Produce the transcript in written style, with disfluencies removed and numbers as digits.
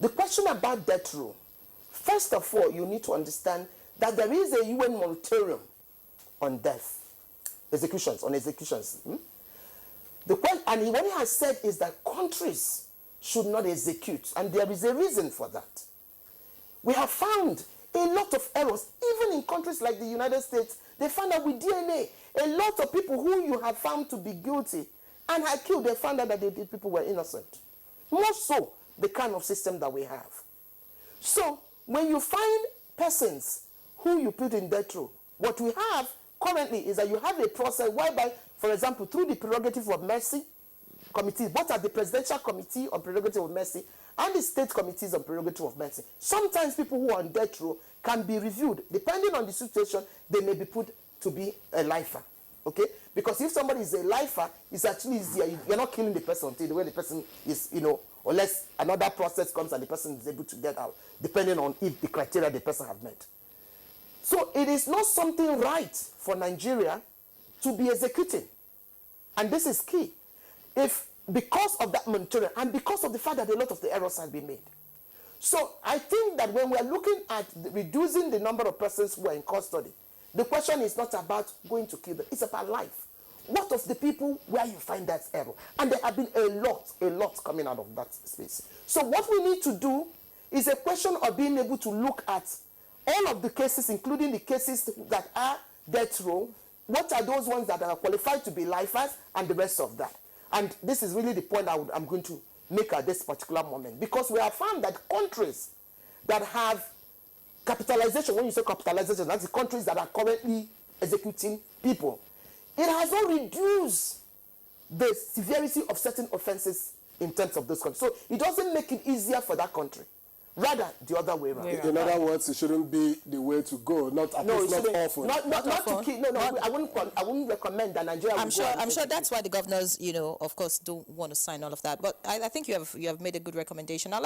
The question about death row, first of all, you need to understand that there is a UN moratorium on death, executions. And what he has said is that countries should not execute, and there is a reason for that. We have found a lot of errors, even in countries like the United States. They found out with DNA, a lot of people who you have found to be guilty and had killed, they found out that the people were innocent. More so, the kind of system that we have. So, when you find persons who you put in death row, what we have currently is that you have a process whereby, for example, through the prerogative of mercy committee, both at the Presidential Committee on Prerogative of Mercy and the state committees on prerogative of mercy, sometimes people who are on death row can be reviewed. Depending on the situation, they may be put to be a lifer. Okay? Because if somebody is a lifer, it's actually easier. You're not killing the person until the way the person is, unless another process comes and the person is able to get out, depending on if the criteria the person has met. So it is not something right for Nigeria to be executing. And this is key. Because of that moratorium and because of the fact that a lot of the errors have been made. So I think that when we are looking at reducing the number of persons who are in custody, the question is not about going to kill them, it's about life. What of the people where you find that error? And there have been a lot coming out of that space. So what we need to do is a question of being able to look at all of the cases, including the cases that are death row. What are those ones that are qualified to be lifers and the rest of that? And this is really the point I'm going to make at this particular moment. Because we have found that countries that have capitalization, when you say capitalization, that's the countries that are currently executing people, it has not reduced the severity of certain offenses in terms of those countries. So it doesn't make it easier for that country. Rather, the other way around. In other words, it shouldn't be the way to go. Not often. Not to keep. I wouldn't recommend that Nigeria. I'm sure that's why the governors, of course, don't want to sign all of that. But I think you have made a good recommendation.